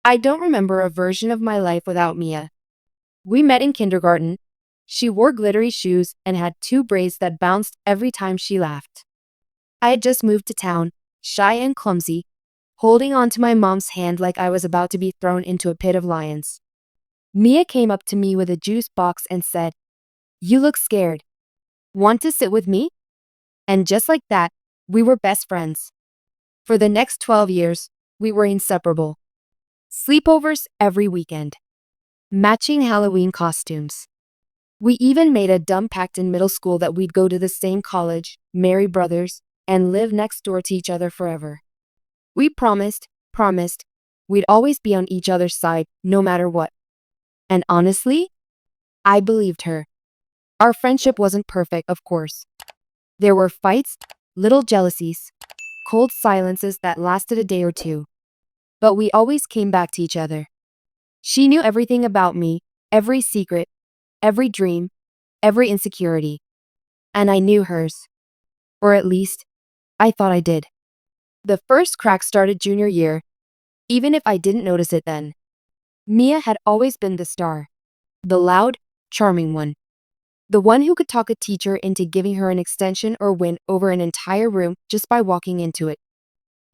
I don't remember a version of my life without Mia. We met in kindergarten. She wore glittery shoes and had two braids that bounced every time she laughed. I had just moved to town, shy and clumsy, holding on to my mom's hand like I was about to be thrown into a pit of lions. Mia came up to me with a juice box and said, "You look scared. Want to sit with me?" And just like that, we were best friends. For the next 12 years, we were inseparable. Sleepovers every weekend. Matching Halloween costumes. We even made a dumb pact in middle school that we'd go to the same college, marry brothers, and live next door to each other forever. We promised, we'd always be on each other's side, no matter what. And honestly, I believed her. Our friendship wasn't perfect, of course. There were fights, little jealousies, cold silences that lasted a day or two. But we always came back to each other. She knew everything about me, every secret, every dream, every insecurity. And I knew hers. Or at least, I thought I did. The first crack started junior year, even if I didn't notice it then. Mia had always been the star. The loud, charming one. The one who could talk a teacher into giving her an extension or win over an entire room just by walking into it.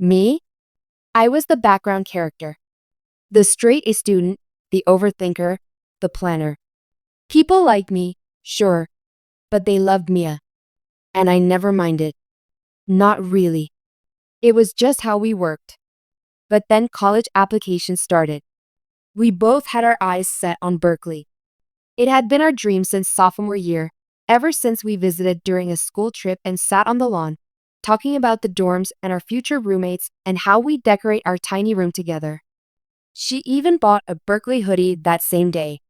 Me? I was the background character. The straight A student, the overthinker, the planner. People liked me, sure, but they loved Mia. And I never minded. Not really. It was just how we worked. But then college applications started. We both had our eyes set on Berkeley. It had been our dream since sophomore year, ever since we visited during a school trip and sat on the lawn, talking about the dorms and our future roommates and how we decorate our tiny room together. She even bought a Berkeley hoodie that same day.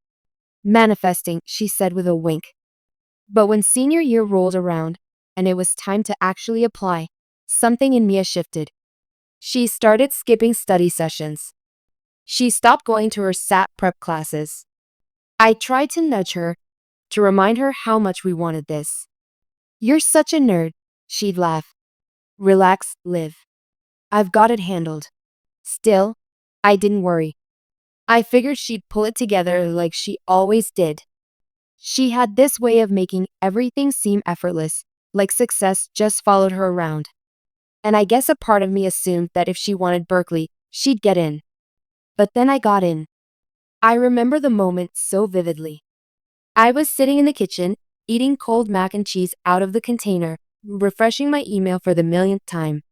Manifesting, she said with a wink. But when senior year rolled around, and it was time to actually apply, something in Mia shifted. She started skipping study sessions. She stopped going to her SAT prep classes. I tried to nudge her, to remind her how much we wanted this. "You're such a nerd," she'd laugh. "Relax, Liv. I've got it handled." Still, I didn't worry. I figured she'd pull it together like she always did. She had this way of making everything seem effortless, like success just followed her around. And I guess a part of me assumed that if she wanted Berkeley, she'd get in. But then I got in. I remember the moment so vividly. I was sitting in the kitchen, eating cold mac and cheese out of the container, refreshing my email for the millionth time.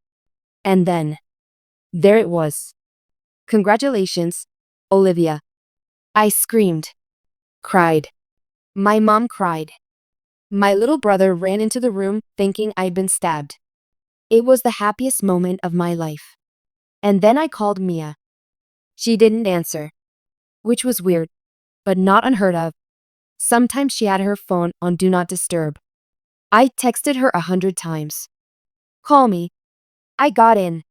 And then, there it was. "Congratulations, Olivia." I screamed. Cried. My mom cried. My little brother ran into the room thinking I'd been stabbed. It was the happiest moment of my life. And then I called Mia. She didn't answer, which was weird, but not unheard of. Sometimes she had her phone on Do Not Disturb. I texted her 100 times. "Call me. I got in."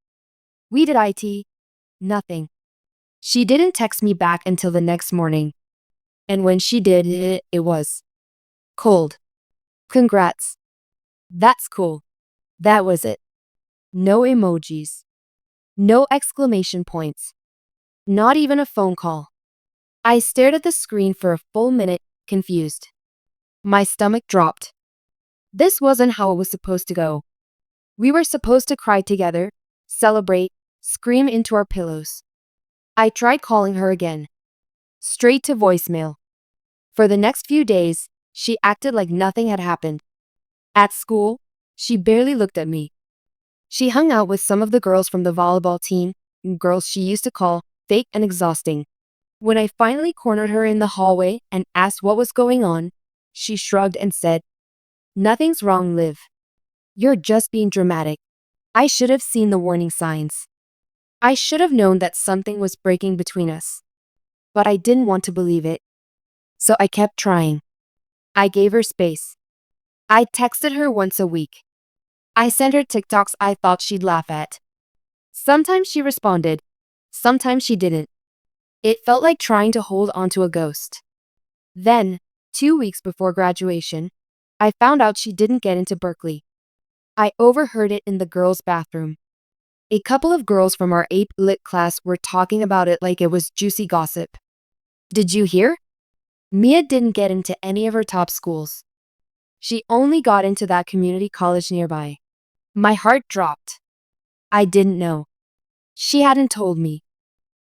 "We did IT." Nothing. She didn't text me back until the next morning. And when she did, it was cold. "Congrats." "That's cool." That was it. No emojis. No exclamation points. Not even a phone call. I stared at the screen for a full minute, confused. My stomach dropped. This wasn't how it was supposed to go. We were supposed to cry together, celebrate, scream into our pillows. I tried calling her again. Straight to voicemail. For the next few days, she acted like nothing had happened. At school, she barely looked at me. She hung out with some of the girls from the volleyball team, girls she used to call fake and exhausting. When I finally cornered her in the hallway and asked what was going on, she shrugged and said, "Nothing's wrong, Liv. You're just being dramatic." I should have seen the warning signs. I should have known that something was breaking between us. But I didn't want to believe it. So I kept trying. I gave her space. I texted her once a week. I sent her TikToks I thought she'd laugh at. Sometimes she responded. Sometimes she didn't. It felt like trying to hold onto a ghost. Then, 2 weeks before graduation, I found out she didn't get into Berkeley. I overheard it in the girls' bathroom. A couple of girls from our AP Lit class were talking about it like it was juicy gossip. Did you hear? Mia didn't get into any of her top schools. She only got into that community college nearby. My heart dropped. I didn't know. She hadn't told me.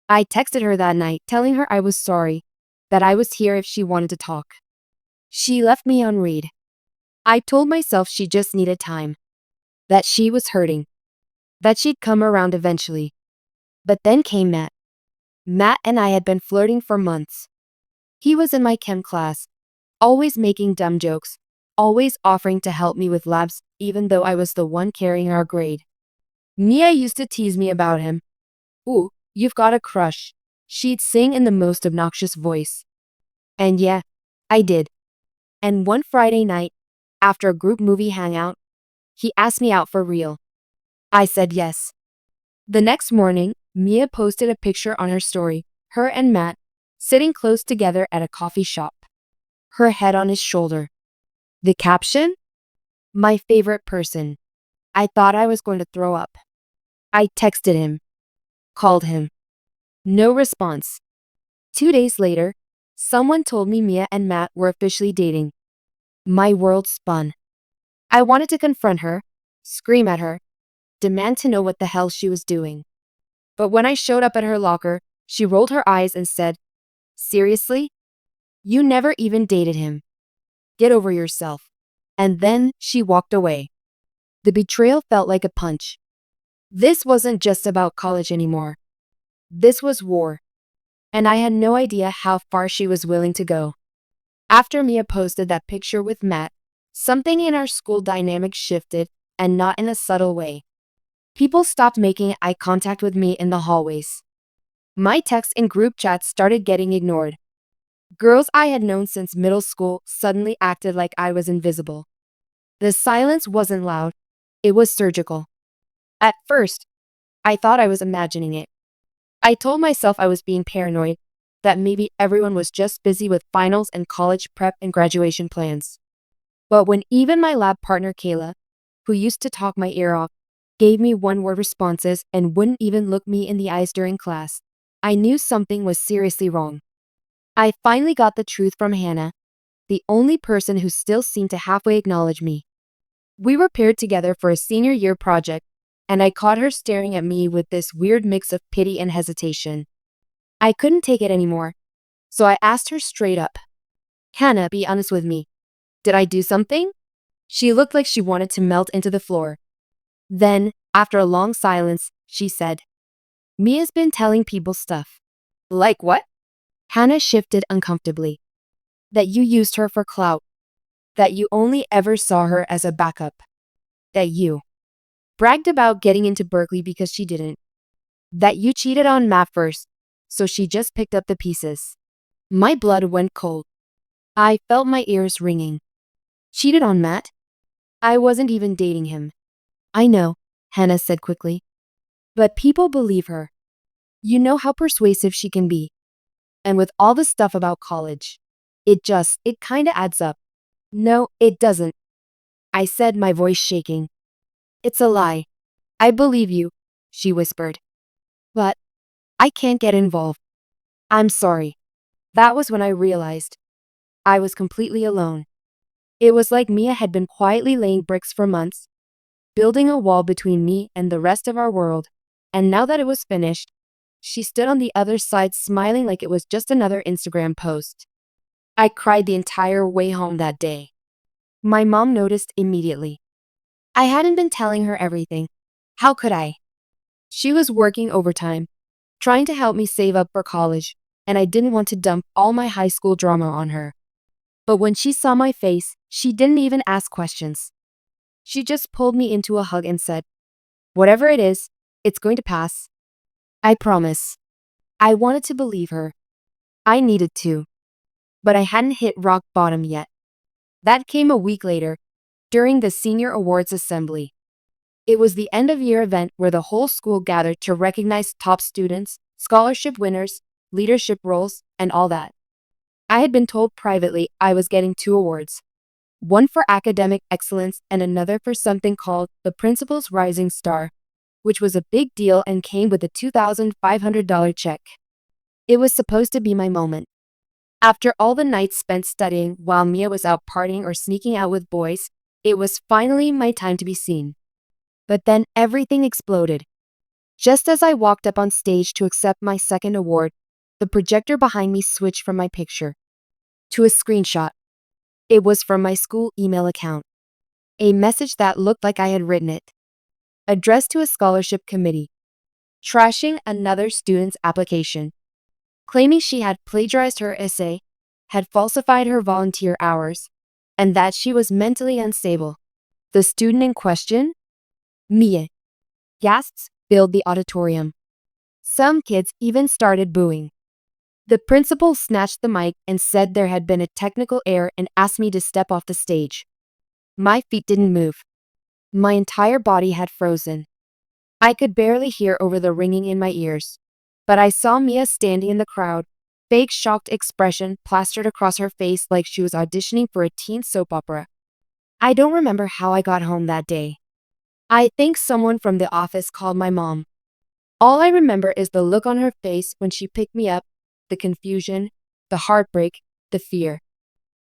I texted her that night telling her I was sorry, that I was here if she wanted to talk. She left me on read. I told myself she just needed time, that she was hurting, that she'd come around eventually. But then came Matt. Matt and I had been flirting for months. He was in my chem class, always making dumb jokes, always offering to help me with labs even though I was the one carrying our grade. Mia used to tease me about him. "Ooh, you've got a crush," she'd sing in the most obnoxious voice. And yeah, I did. And one Friday night, after a group movie hangout, he asked me out for real. I said yes. The next morning, Mia posted a picture on her story, her and Matt, sitting close together at a coffee shop. Her head on his shoulder. The caption? My favorite person. I thought I was going to throw up. I texted him. Called him. No response. 2 days later, someone told me Mia and Matt were officially dating. My world spun. I wanted to confront her, scream at her, demand to know what the hell she was doing. But when I showed up at her locker, she rolled her eyes and said, "Seriously? You never even dated him. Get over yourself." And then she walked away. The betrayal felt like a punch. This wasn't just about college anymore. This was war. And I had no idea how far she was willing to go. After Mia posted that picture with Matt, something in our school dynamic shifted, and not in a subtle way. People stopped making eye contact with me in the hallways. My texts in group chats started getting ignored. Girls I had known since middle school suddenly acted like I was invisible. The silence wasn't loud. It was surgical. At first, I thought I was imagining it. I told myself I was being paranoid, that maybe everyone was just busy with finals and college prep and graduation plans. But when even my lab partner Kayla, who used to talk my ear off, gave me one-word responses and wouldn't even look me in the eyes during class, I knew something was seriously wrong. I finally got the truth from Hannah, the only person who still seemed to halfway acknowledge me. We were paired together for a senior year project, and I caught her staring at me with this weird mix of pity and hesitation. I couldn't take it anymore, so I asked her straight up, "Hannah, be honest with me. Did I do something?" She looked like she wanted to melt into the floor. Then, after a long silence, she said, "Mia's been telling people stuff." "Like what?" Hannah shifted uncomfortably. "That you used her for clout. That you only ever saw her as a backup. That you bragged about getting into Berkeley because she didn't. That you cheated on Matt first, so she just picked up the pieces." My blood went cold. I felt my ears ringing. Cheated on Matt? I wasn't even dating him. "I know," Hannah said quickly. "But people believe her. You know how persuasive she can be. And with all the stuff about college, it kinda adds up." "No, it doesn't," I said, my voice shaking. "It's a lie. I believe you," she whispered. "But I can't get involved. I'm sorry." That was when I realized I was completely alone. It was like Mia had been quietly laying bricks for months, building a wall between me and the rest of our world. And now that it was finished, she stood on the other side smiling like it was just another Instagram post. I cried the entire way home that day. My mom noticed immediately. I hadn't been telling her everything. How could I? She was working overtime, trying to help me save up for college, and I didn't want to dump all my high school drama on her. But when she saw my face, she didn't even ask questions. She just pulled me into a hug and said, "Whatever it is, it's going to pass. I promise." I wanted to believe her. I needed to. But I hadn't hit rock bottom yet. That came a week later, during the senior awards assembly. It was the end-of-year event where the whole school gathered to recognize top students, scholarship winners, leadership roles, and all that. I had been told privately I was getting 2 awards. One for academic excellence and another for something called the Principal's Rising Star. which was a big deal and came with a $2,500 check. It was supposed to be my moment. After all the nights spent studying while Mia was out partying or sneaking out with boys, it was finally my time to be seen. But then everything exploded. Just as I walked up on stage to accept my second award, the projector behind me switched from my picture to a screenshot. It was from my school email account. A message that looked like I had written it. Addressed to a scholarship committee. Trashing another student's application. Claiming she had plagiarized her essay, had falsified her volunteer hours, and that she was mentally unstable. The student in question? Mia. Gasps filled the auditorium. Some kids even started booing. The principal snatched the mic and said there had been a technical error and asked me to step off the stage. My feet didn't move. My entire body had frozen. I could barely hear over the ringing in my ears. But I saw Mia standing in the crowd, fake shocked expression plastered across her face like she was auditioning for a teen soap opera. I don't remember how I got home that day. I think someone from the office called my mom. All I remember is the look on her face when she picked me up, the confusion, the heartbreak, the fear.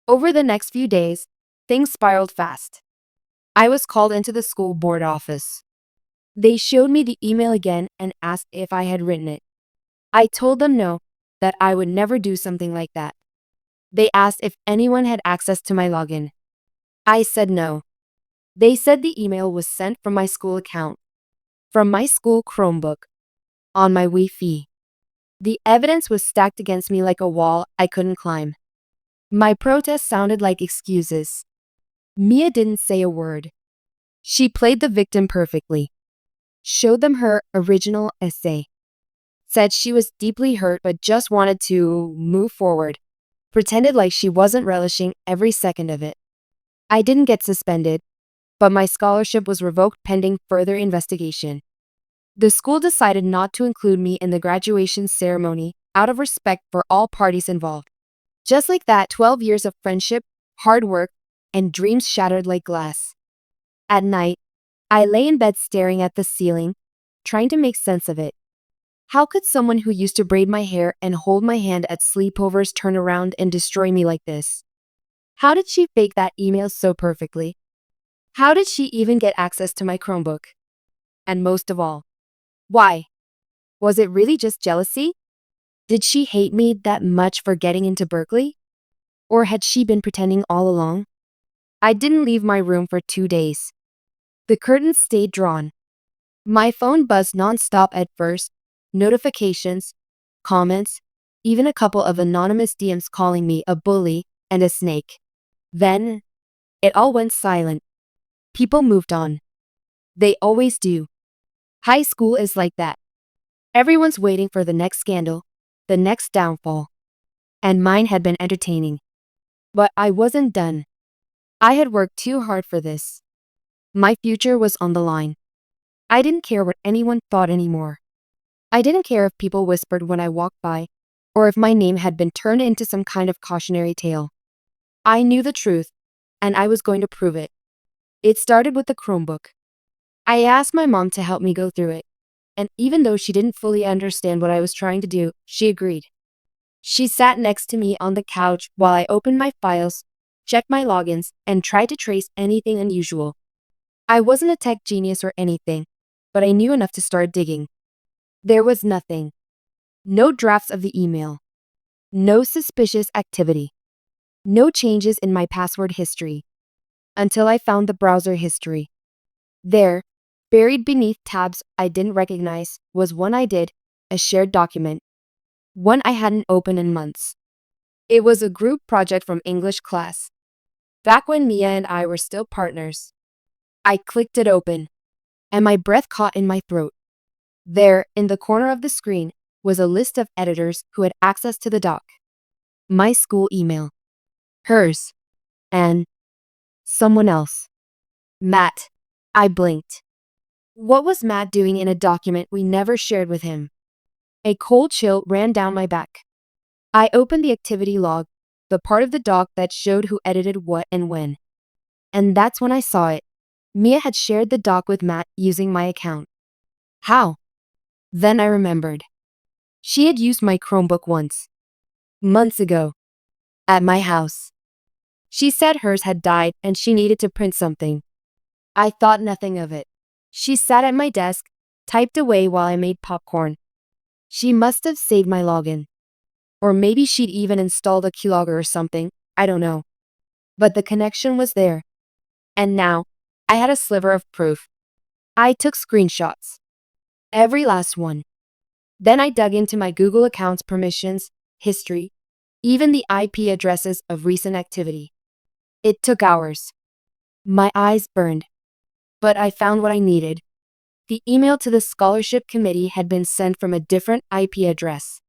Over the next few days, things spiraled fast. I was called into the school board office. They showed me the email again and asked if I had written it. I told them no, that I would never do something like that. They asked if anyone had access to my login. I said no. They said the email was sent from my school account, from my school Chromebook, on my Wi-Fi. The evidence was stacked against me like a wall I couldn't climb. My protest sounded like excuses. Mia didn't say a word. She played the victim perfectly. Showed them her original essay. Said she was deeply hurt but just wanted to move forward. Pretended like she wasn't relishing every second of it. I didn't get suspended, but my scholarship was revoked pending further investigation. The school decided not to include me in the graduation ceremony out of respect for all parties involved. Just like that, 12 years of friendship, hard work, and dreams shattered like glass. At night, I lay in bed staring at the ceiling, trying to make sense of it. How could someone who used to braid my hair and hold my hand at sleepovers turn around and destroy me like this? How did she fake that email so perfectly? How did she even get access to my Chromebook? And most of all, why? Was it really just jealousy? Did she hate me that much for getting into Berkeley? Or had she been pretending all along? I didn't leave my room for 2 days. The curtains stayed drawn. My phone buzzed nonstop at first, notifications, comments, even a couple of anonymous DMs calling me a bully and a snake. Then, it all went silent. People moved on. They always do. High school is like that. Everyone's waiting for the next scandal, the next downfall. And mine had been entertaining. But I wasn't done. I had worked too hard for this. My future was on the line. I didn't care what anyone thought anymore. I didn't care if people whispered when I walked by, or if my name had been turned into some kind of cautionary tale. I knew the truth, and I was going to prove it. It started with the Chromebook. I asked my mom to help me go through it, and even though she didn't fully understand what I was trying to do, she agreed. She sat next to me on the couch while I opened my files, checked my logins, and tried to trace anything unusual. I wasn't a tech genius or anything, but I knew enough to start digging. There was nothing. No drafts of the email. No suspicious activity. No changes in my password history. Until I found the browser history. There, buried beneath tabs I didn't recognize, was one I did, a shared document. One I hadn't opened in months. It was a group project from English class. Back when Mia and I were still partners. I clicked it open, and my breath caught in my throat. There, in the corner of the screen, was a list of editors who had access to the doc. My school email. Hers. And someone else. Matt. I blinked. What was Matt doing in a document we never shared with him? A cold chill ran down my back. I opened the activity log, the part of the doc that showed who edited what and when. And that's when I saw it. Mia had shared the doc with Matt using my account. How? Then I remembered. She had used my Chromebook once. Months ago. At my house. She said hers had died and she needed to print something. I thought nothing of it. She sat at my desk, typed away while I made popcorn. She must have saved my login. Or maybe she'd even installed a keylogger or something, I don't know. But the connection was there. And now, I had a sliver of proof. I took screenshots. Every last one. Then I dug into my Google account's permissions, history, even the IP addresses of recent activity. It took hours. My eyes burned. But I found what I needed. The email to the scholarship committee had been sent from a different IP address.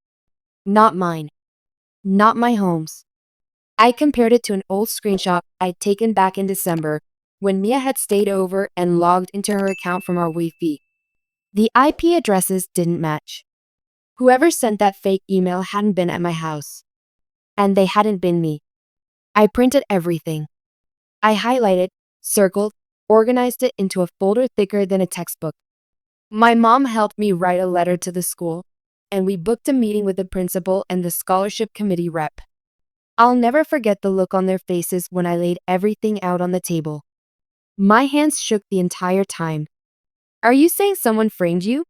Not mine. Not my home's. I compared it to an old screenshot I'd taken back in December when Mia had stayed over and logged into her account from our Wi-Fi. The IP addresses didn't match. Whoever sent that fake email hadn't been at my house. And they hadn't been me. I printed everything. I highlighted, circled, organized it into a folder thicker than a textbook. My mom helped me write a letter to the school, and we booked a meeting with the principal and the scholarship committee rep. I'll never forget the look on their faces when I laid everything out on the table. My hands shook the entire time. Are you saying someone framed you?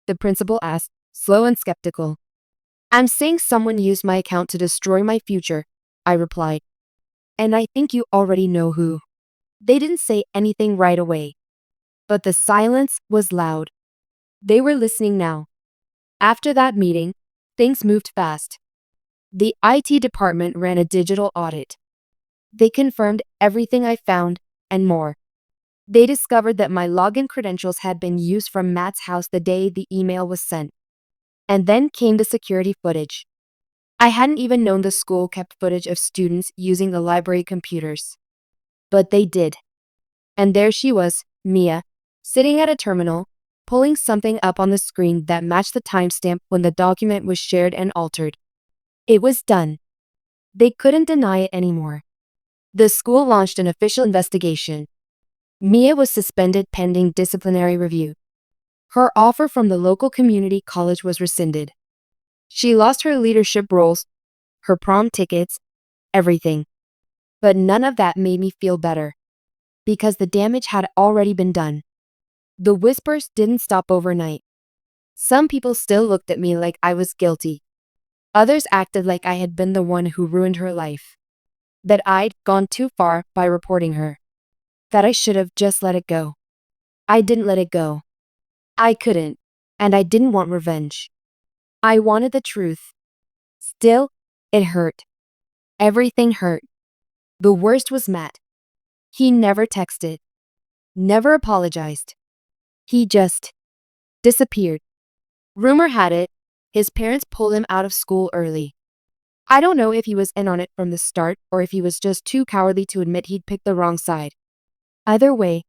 The principal asked, slow and skeptical. I'm saying someone used my account to destroy my future, I replied. And I think you already know who. They didn't say anything right away. But the silence was loud. They were listening now. After that meeting, things moved fast. The IT department ran a digital audit. They confirmed everything I found and more. They discovered that my login credentials had been used from Matt's house the day the email was sent. And then came the security footage. I hadn't even known the school kept footage of students using the library computers. But they did. And there she was, Mia, sitting at a terminal, pulling something up on the screen that matched the timestamp when the document was shared and altered. It was done. They couldn't deny it anymore. The school launched an official investigation. Mia was suspended pending disciplinary review. Her offer from the local community college was rescinded. She lost her leadership roles, her prom tickets, everything. But none of that made me feel better. Because the damage had already been done. The whispers didn't stop overnight. Some people still looked at me like I was guilty. Others acted like I had been the one who ruined her life. That I'd gone too far by reporting her. That I should have just let it go. I didn't let it go. I couldn't. And I didn't want revenge. I wanted the truth. Still, it hurt. Everything hurt. The worst was Matt. He never texted. Never apologized. He just disappeared. Rumor had it, his parents pulled him out of school early. I don't know if he was in on it from the start or if he was just too cowardly to admit he'd picked the wrong side. Either way,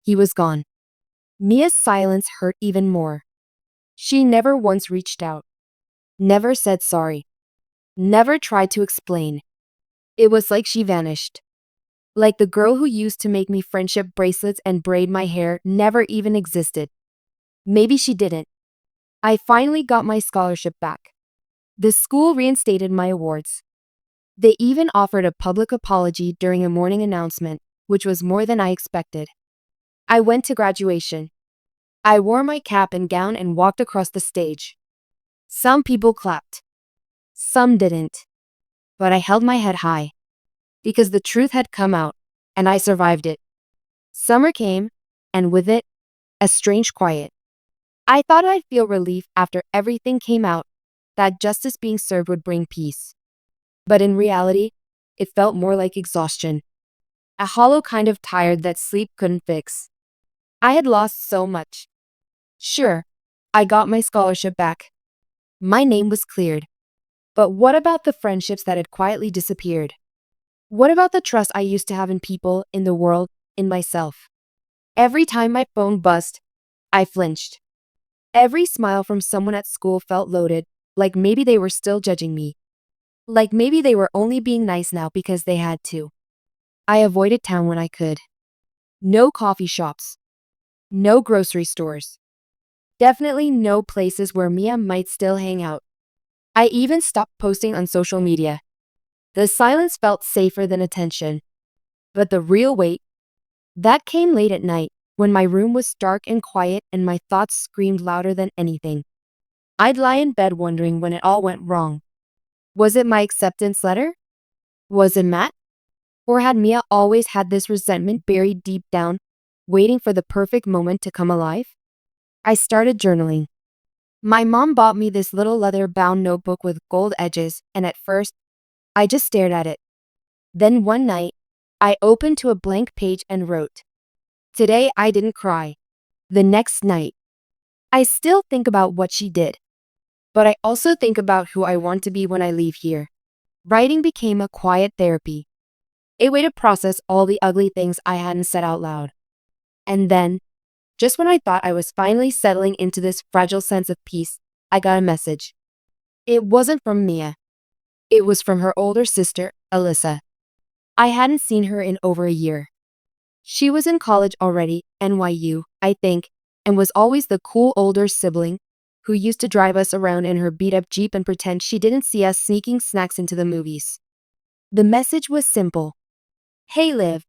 he was gone. Mia's silence hurt even more. She never once reached out. Never said sorry. Never tried to explain. It was like she vanished. Like the girl who used to make me friendship bracelets and braid my hair never even existed. Maybe she didn't. I finally got my scholarship back. The school reinstated my awards. They even offered a public apology during a morning announcement, which was more than I expected. I went to graduation. I wore my cap and gown and walked across the stage. Some people clapped. Some didn't. But I held my head high. Because the truth had come out, and I survived it. Summer came, and with it, a strange quiet. I thought I'd feel relief after everything came out, that justice being served would bring peace. But in reality, it felt more like exhaustion. A hollow kind of tired that sleep couldn't fix. I had lost so much. Sure, I got my scholarship back. My name was cleared. But what about the friendships that had quietly disappeared? What about the trust I used to have in people, in the world, in myself? Every time my phone buzzed, I flinched. Every smile from someone at school felt loaded, like maybe they were still judging me. Like maybe they were only being nice now because they had to. I avoided town when I could. No coffee shops. No grocery stores. Definitely no places where Mia might still hang out. I even stopped posting on social media. The silence felt safer than attention. But the real weight, that came late at night, when my room was dark and quiet and my thoughts screamed louder than anything. I'd lie in bed wondering when it all went wrong. Was it my acceptance letter? Was it Matt? Or had Mia always had this resentment buried deep down, waiting for the perfect moment to come alive? I started journaling. My mom bought me this little leather-bound notebook with gold edges, and at first, I just stared at it. Then one night, I opened to a blank page and wrote, "Today I didn't cry." The next night, I still think about what she did, but I also think about who I want to be when I leave here. Writing became a quiet therapy, a way to process all the ugly things I hadn't said out loud. And then, just when I thought I was finally settling into this fragile sense of peace, I got a message. It wasn't from Mia. It was from her older sister, Alyssa. I hadn't seen her in over a year. She was in college already, NYU, I think, and was always the cool older sibling who used to drive us around in her beat-up Jeep and pretend she didn't see us sneaking snacks into the movies. The message was simple. "Hey Liv,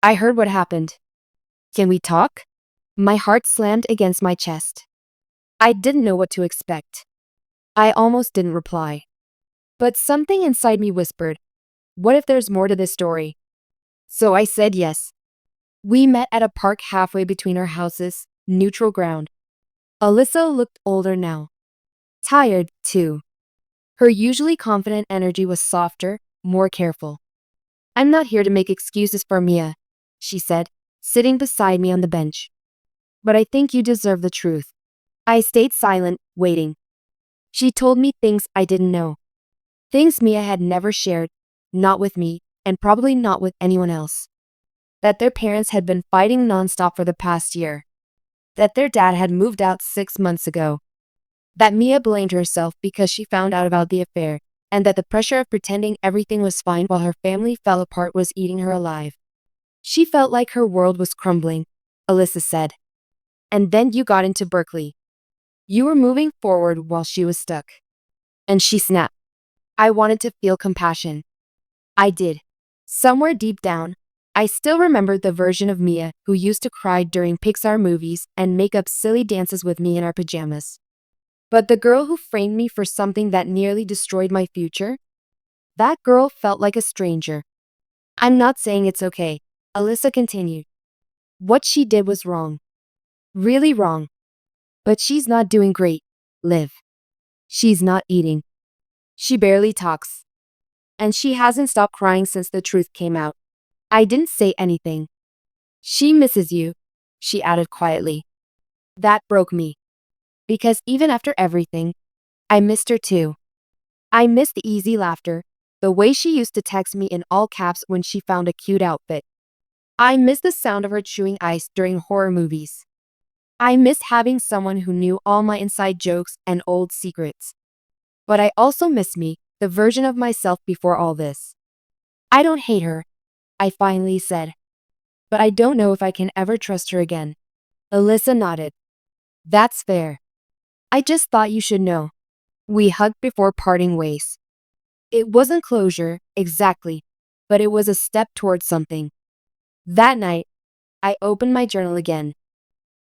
I heard what happened. Can we talk?" My heart slammed against my chest. I didn't know what to expect. I almost didn't reply. But something inside me whispered, what if there's more to this story? So I said yes. We met at a park halfway between our houses, neutral ground. Alyssa looked older now. Tired, too. Her usually confident energy was softer, more careful. "I'm not here to make excuses for Mia," she said, sitting beside me on the bench. "But I think you deserve the truth." I stayed silent, waiting. She told me things I didn't know. Things Mia had never shared, not with me, and probably not with anyone else. That their parents had been fighting nonstop for the past year. That their dad had moved out 6 months ago. That Mia blamed herself because she found out about the affair, and that the pressure of pretending everything was fine while her family fell apart was eating her alive. She felt like her world was crumbling, Alyssa said. And then you got into Berkeley. You were moving forward while she was stuck. And she snapped. I wanted to feel compassion. I did. Somewhere deep down, I still remembered the version of Mia who used to cry during Pixar movies and make up silly dances with me in our pajamas. But the girl who framed me for something that nearly destroyed my future? That girl felt like a stranger. "I'm not saying it's okay," Alyssa continued. "What she did was wrong. Really wrong. But she's not doing great, Liv. She's not eating. She barely talks. And she hasn't stopped crying since the truth came out." I didn't say anything. "She misses you," she added quietly. That broke me. Because even after everything, I missed her too. I missed the easy laughter, the way she used to text me in all caps when she found a cute outfit. I missed the sound of her chewing ice during horror movies. I missed having someone who knew all my inside jokes and old secrets. But I also miss me, the version of myself before all this. "I don't hate her," I finally said. "But I don't know if I can ever trust her again." Alyssa nodded. "That's fair. I just thought you should know." We hugged before parting ways. It wasn't closure, exactly, but it was a step towards something. That night, I opened my journal again.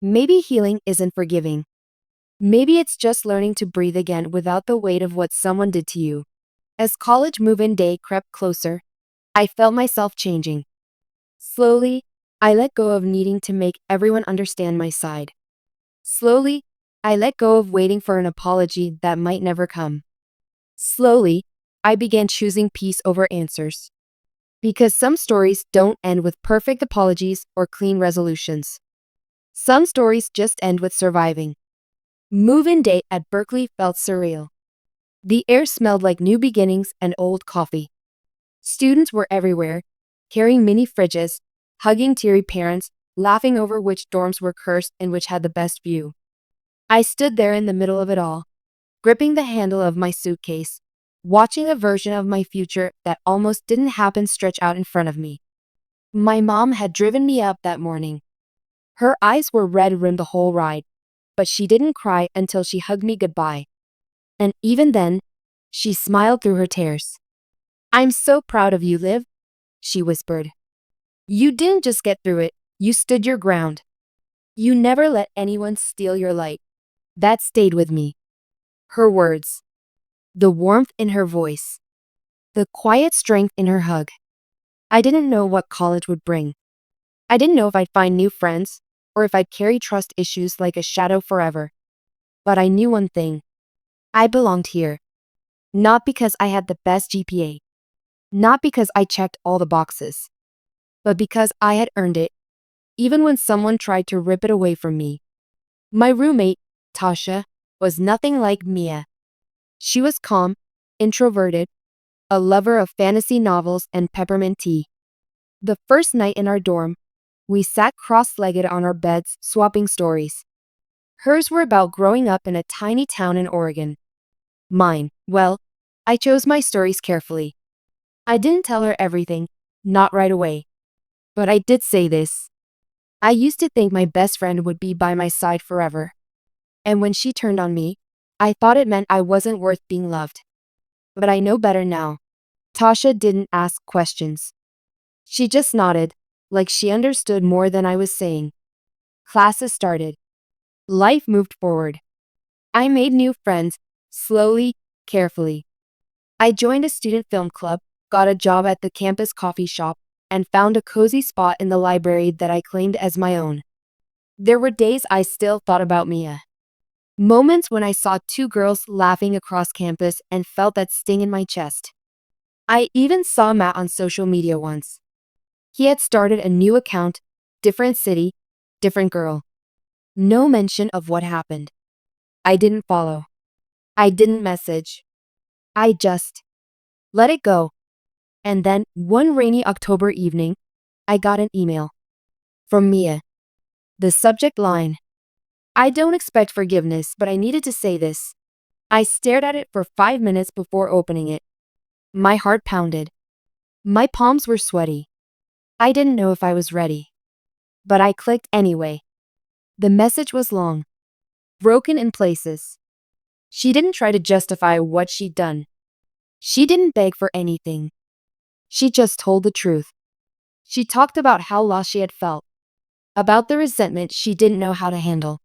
Maybe healing isn't forgiving. Maybe it's just learning to breathe again without the weight of what someone did to you. As college move-in day crept closer, I felt myself changing. Slowly, I let go of needing to make everyone understand my side. Slowly, I let go of waiting for an apology that might never come. Slowly, I began choosing peace over answers. Because some stories don't end with perfect apologies or clean resolutions. Some stories just end with surviving. Move-in day at Berkeley felt surreal. The air smelled like new beginnings and old coffee. Students were everywhere, carrying mini fridges, hugging teary parents, laughing over which dorms were cursed and which had the best view. I stood there in the middle of it all, gripping the handle of my suitcase, watching a version of my future that almost didn't happen stretch out in front of me. My mom had driven me up that morning. Her eyes were red-rimmed the whole ride, but she didn't cry until she hugged me goodbye. And even then, she smiled through her tears. "I'm so proud of you, Liv," she whispered. "You didn't just get through it, you stood your ground. You never let anyone steal your light." That stayed with me. Her words, the warmth in her voice, the quiet strength in her hug. I didn't know what college would bring. I didn't know if I'd find new friends, or if I'd carry trust issues like a shadow forever. But I knew one thing. I belonged here. Not because I had the best GPA. Not because I checked all the boxes. But because I had earned it, even when someone tried to rip it away from me. My roommate, Tasha, was nothing like Mia. She was calm, introverted, a lover of fantasy novels and peppermint tea. The first night in our dorm, we sat cross-legged on our beds, swapping stories. Hers were about growing up in a tiny town in Oregon. Mine, well, I chose my stories carefully. I didn't tell her everything, not right away. But I did say this. I used to think my best friend would be by my side forever. And when she turned on me, I thought it meant I wasn't worth being loved. But I know better now. Tasha didn't ask questions. She just nodded, like she understood more than I was saying. Classes started. Life moved forward. I made new friends, slowly, carefully. I joined a student film club, got a job at the campus coffee shop, and found a cozy spot in the library that I claimed as my own. There were days I still thought about Mia. Moments when I saw two girls laughing across campus and felt that sting in my chest. I even saw Matt on social media once. He had started a new account, different city, different girl. No mention of what happened. I didn't follow. I didn't message. I just let it go. And then, one rainy October evening, I got an email. From Mia. The subject line. I don't expect forgiveness, but I needed to say this. I stared at it for 5 minutes before opening it. My heart pounded. My palms were sweaty. I didn't know if I was ready. But I clicked anyway. The message was long. Broken in places. She didn't try to justify what she'd done. She didn't beg for anything. She just told the truth. She talked about how lost she had felt. About the resentment she didn't know how to handle.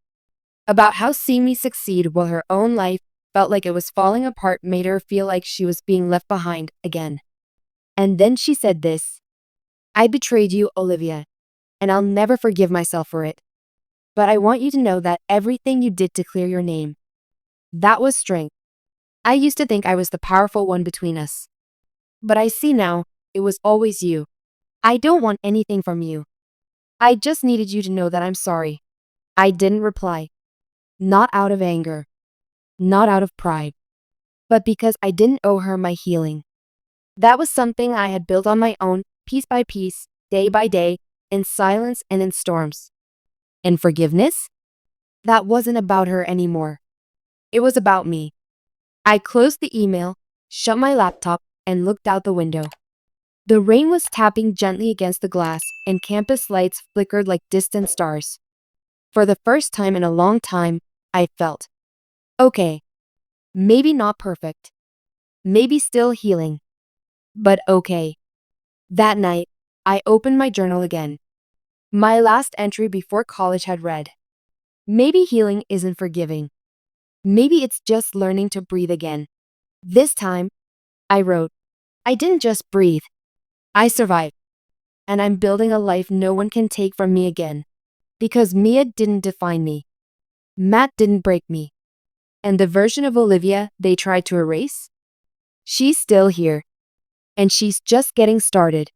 About how seeing me succeed while her own life felt like it was falling apart made her feel like she was being left behind again. And then she said this. I betrayed you, Olivia, and I'll never forgive myself for it. But I want you to know that everything you did to clear your name, that was strength. I used to think I was the powerful one between us. But I see now, it was always you. I don't want anything from you. I just needed you to know that I'm sorry. I didn't reply. Not out of anger. Not out of pride. But because I didn't owe her my healing. That was something I had built on my own, piece by piece, day by day, in silence and in storms. And forgiveness? That wasn't about her anymore. It was about me. I closed the email, shut my laptop, and looked out the window. The rain was tapping gently against the glass, and campus lights flickered like distant stars. For the first time in a long time, I felt okay. Maybe not perfect. Maybe still healing. But okay. That night, I opened my journal again. My last entry before college had read, maybe healing isn't forgiving. Maybe it's just learning to breathe again. This time, I wrote, I didn't just breathe. I survived. And I'm building a life no one can take from me again. Because Mia didn't define me. Matt didn't break me. And the version of Olivia they tried to erase? She's still here. And she's just getting started.